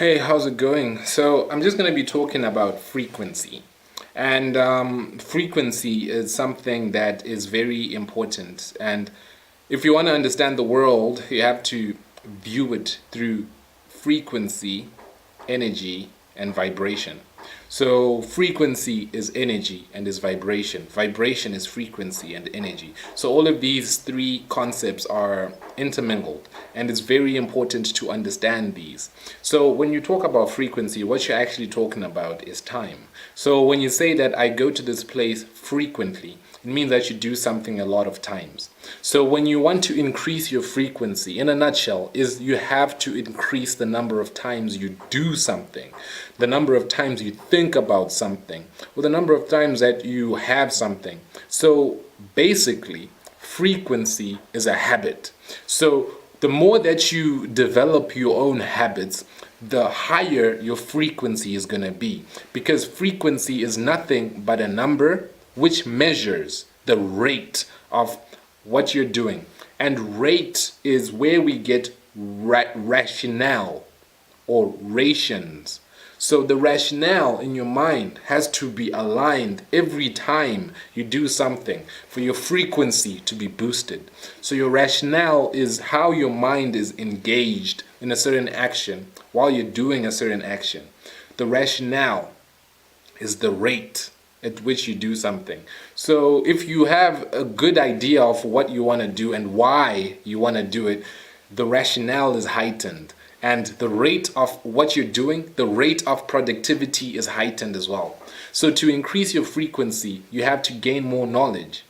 Hey, how's it going? So I'm just going to be talking about frequency. And frequency is something that is very important. And if you want to understand the world, you have to view it through frequency, energy, and vibration. So frequency is energy and is vibration. Vibration is frequency and energy. So all of these three concepts are intermingled, and it's very important to understand these. So when you talk about frequency, what you're actually talking about is time. So when you say that I go to this place frequently, it means that you do something a lot of times. So when you want to increase your frequency, in a nutshell, is you have to increase the number of times you do something, the number of times you think about something, or the number of times that you have something. So basically, frequency is a habit. So the more that you develop your own habits, the higher your frequency is going to be, because frequency is nothing but a number which measures the rate of what you're doing. And rate is where we get rationale or rations. So the rationale in your mind has to be aligned every time you do something for your frequency to be boosted. So your rationale is how your mind is engaged in a certain action while you're doing a certain action. The rationale is the rate at which you do something. So if you have a good idea of what you want to do and why you want to do it, the rationale is heightened. And the rate of what you're doing, the rate of productivity is heightened as well. So to increase your frequency, you have to gain more knowledge.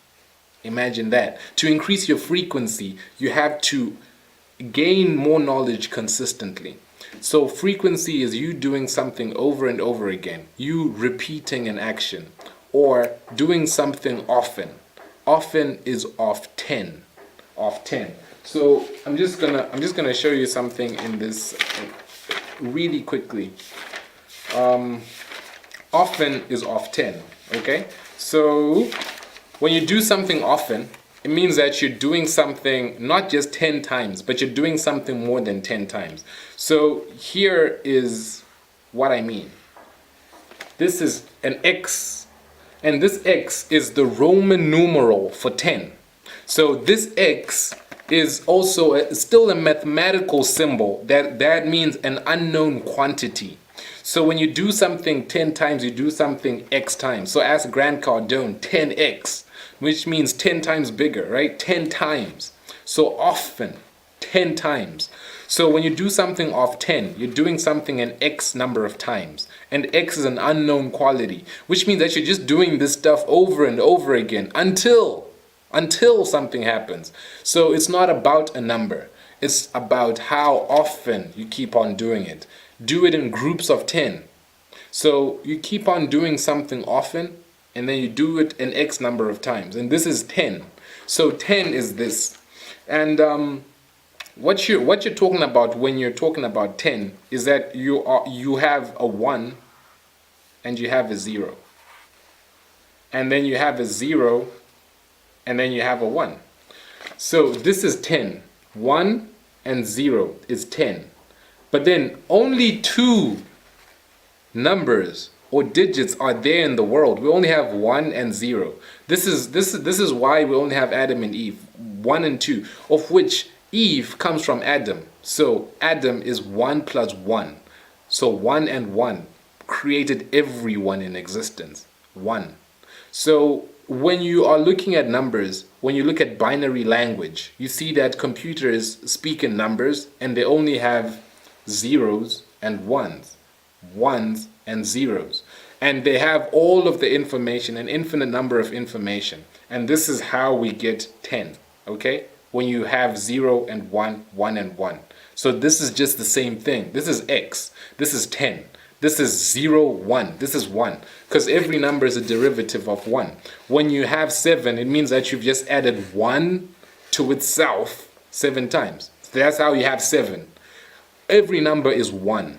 Imagine that. To increase your frequency, you have to gain more knowledge consistently. So frequency is you doing something over and over again, you repeating an action, or doing something often. Often is of 10. So I'm just gonna show you something in this really quickly. Often is of 10. Okay. So when you do something often, it means that you're doing something not just 10 times, but you're doing something more than 10 times. So here is what I mean. This is an X, and this X is the Roman numeral for 10. So this X is also still a mathematical symbol that means an unknown quantity. So when you do something 10 times, you do something X times. So ask Grant Cardone, 10X. Which means 10 times bigger, right? 10 times. So often, 10 times. So when you do something of 10, you're doing something an X number of times. And X is an unknown quality, which means that you're just doing this stuff over and over again until something happens. So it's not about a number. It's about how often you keep on doing it. Do it in groups of 10. So you keep on doing something often, and then you do it an X number of times, and this is 10. So 10 is this. And what you're talking about when you're talking about 10 is that you have a 1 and you have a 0. And then you have a 0 and then you have a 1. So this is 10. 1 and 0 is 10. But then only 2 numbers or digits are there in the world. We only have 1 and 0. This is why we only have Adam and Eve, 1 and 2, of which Eve comes from Adam. So Adam is 1 plus 1. So 1 and 1 created everyone in existence. 1. So when you are looking at numbers, when you look at binary language, you see that computers speak in numbers and they only have zeros and ones and zeros, and they have all of the information, an infinite number of information, and this is how we get 10. Okay, when you have 0 and 1, 1 and 1. So this is just the same thing. This is X, this is 10, this is 0, 1, this is 1, because every number is a derivative of 1. When you have 7, it means that you've just added 1 to itself 7 times. So that's how you have 7. Every number is 1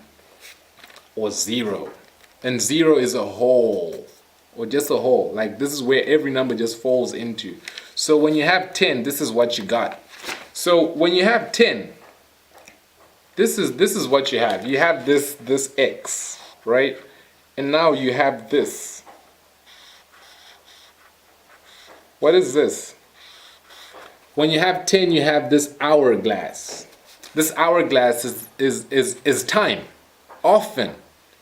or 0, and 0 is a whole, or just a whole. Like, this is where every number just falls into. So when you have 10, this is what you got. So when you have 10, This is what you have. You have this X, right? And now you have this. What is this? When you have 10, you have this hourglass. This hourglass is time. Often.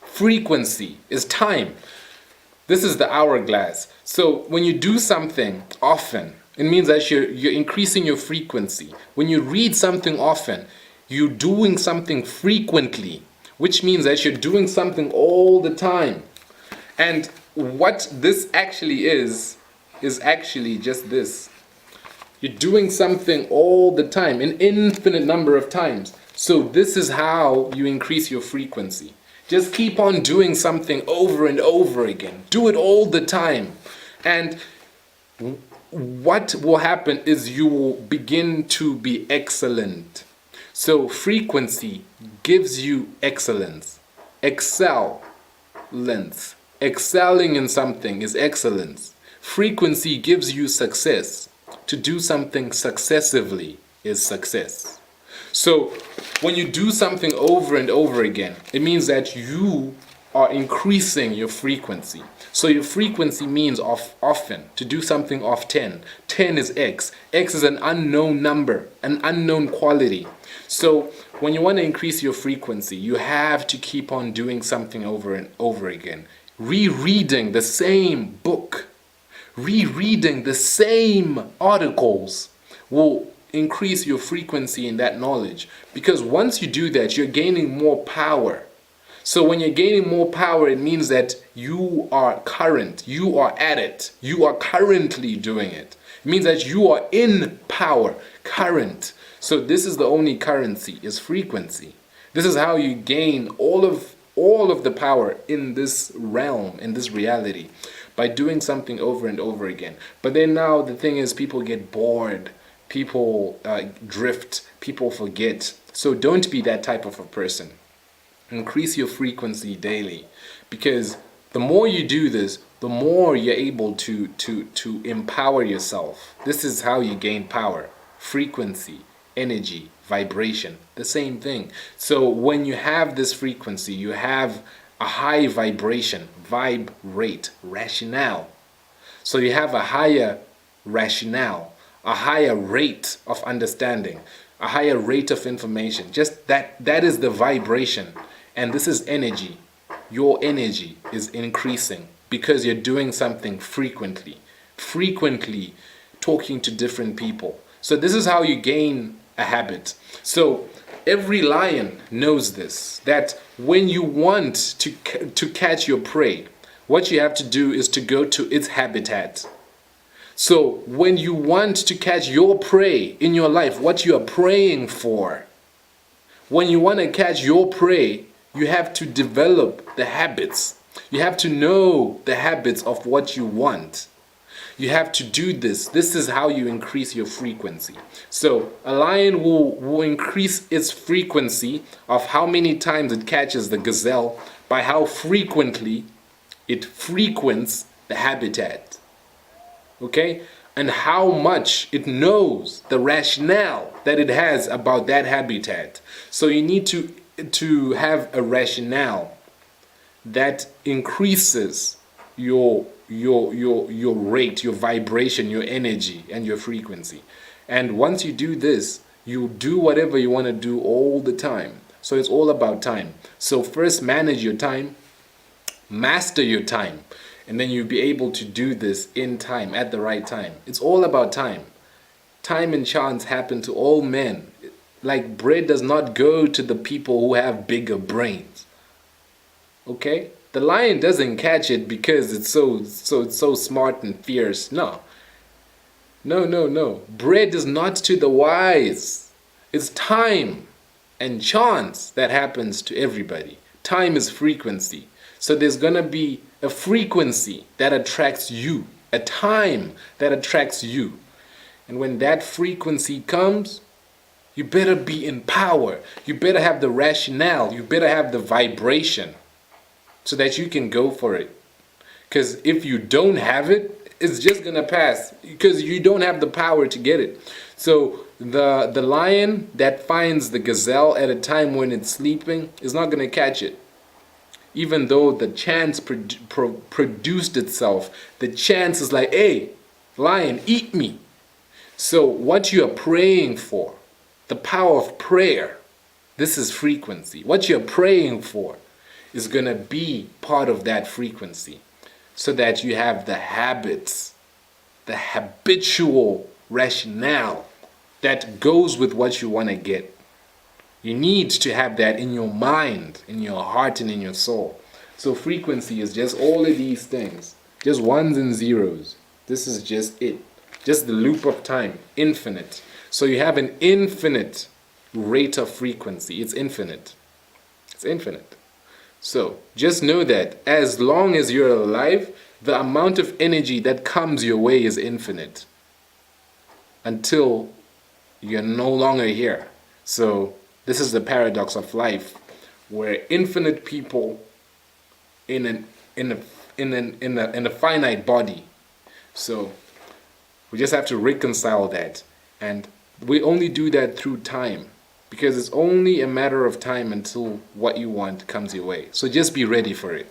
Frequency is time. This is the hourglass. So when you do something often, it means that you're increasing your frequency. When you read something often, you're doing something frequently, which means that you're doing something all the time. And what this actually is actually just this. You're doing something all the time, an infinite number of times. So this is how you increase your frequency. Just keep on doing something over and over again. Do it all the time. And what will happen is you will begin to be excellent. So frequency gives you excellence. Excellence. Excelling in something is excellence. Frequency gives you success. To do something successively is success. So when you do something over and over again, it means that you are increasing your frequency. So your frequency means often, to do something often. 10 is X. X is an unknown number, an unknown quality. So when you want to increase your frequency, you have to keep on doing something over and over again. Rereading the same book, rereading the same articles will increase your frequency in that knowledge. Because once you do that, you're gaining more power. So when you're gaining more power, it means that you are current, you are at it, you are currently doing it. It means that you are in power, current. So this is the only currency, is frequency. This is how you gain all of the power in this realm, in this reality, by doing something over and over again. But then now the thing is, people get bored, people drift, people forget. So don't be that type of a person. Increase your frequency daily, because the more you do this, the more you're able to empower yourself. This is how you gain power. Frequency, energy, vibration, the same thing. So when you have this frequency, you have a high vibration, vibrate, rationale. So you have a higher rationale, a higher rate of understanding, a higher rate of information. Just that is the vibration. And this is energy. Your energy is increasing because you're doing something frequently. Frequently talking to different people. So this is how you gain a habit. So every lion knows this, that when you want to catch your prey, what you have to do is to go to its habitat. So when you want to catch your prey in your life, what you are praying for, when you want to catch your prey, you have to develop the habits. You have to know the habits of what you want. You have to do this. This is how you increase your frequency. So a lion will increase its frequency of how many times it catches the gazelle by how frequently it frequents the habitat. Okay? And how much it knows the rationale that it has about that habitat. So you need to have a rationale that increases your rate, your vibration, your energy, and your frequency. And once you do this, you do whatever you want to do all the time. So it's all about time. So first manage your time, master your time, and then you'll be able to do this in time, at the right time. It's all about time. Time and chance happen to all men. Like bread does not go to the people who have bigger brains. Okay? The lion doesn't catch it because it's so smart and fierce. No. Bread is not to the wise. It's time and chance that happens to everybody. Time is frequency. So there's going to be a frequency that attracts you, a time that attracts you. And when that frequency comes, you better be in power. You better have the rationale. You better have the vibration so that you can go for it. Because if you don't have it, it's just going to pass because you don't have the power to get it. So The lion that finds the gazelle at a time when it's sleeping is not going to catch it. Even though the chance produced itself, the chance is like, hey, lion, eat me. So what you are praying for, the power of prayer, this is frequency. What you're praying for is going to be part of that frequency, so that you have the habits, the habitual rationale that goes with what you want to get. You need to have that in your mind, in your heart, and in your soul. So frequency is just all of these things, just ones and zeros. This is just it, just the loop of time, infinite. So you have an infinite rate of frequency. It's infinite. It's infinite. So just know that as long as you're alive, the amount of energy that comes your way is infinite until you're no longer here. So this is the paradox of life, where infinite people in a finite body. So we just have to reconcile that, and we only do that through time, because it's only a matter of time until what you want comes your way. So just be ready for it.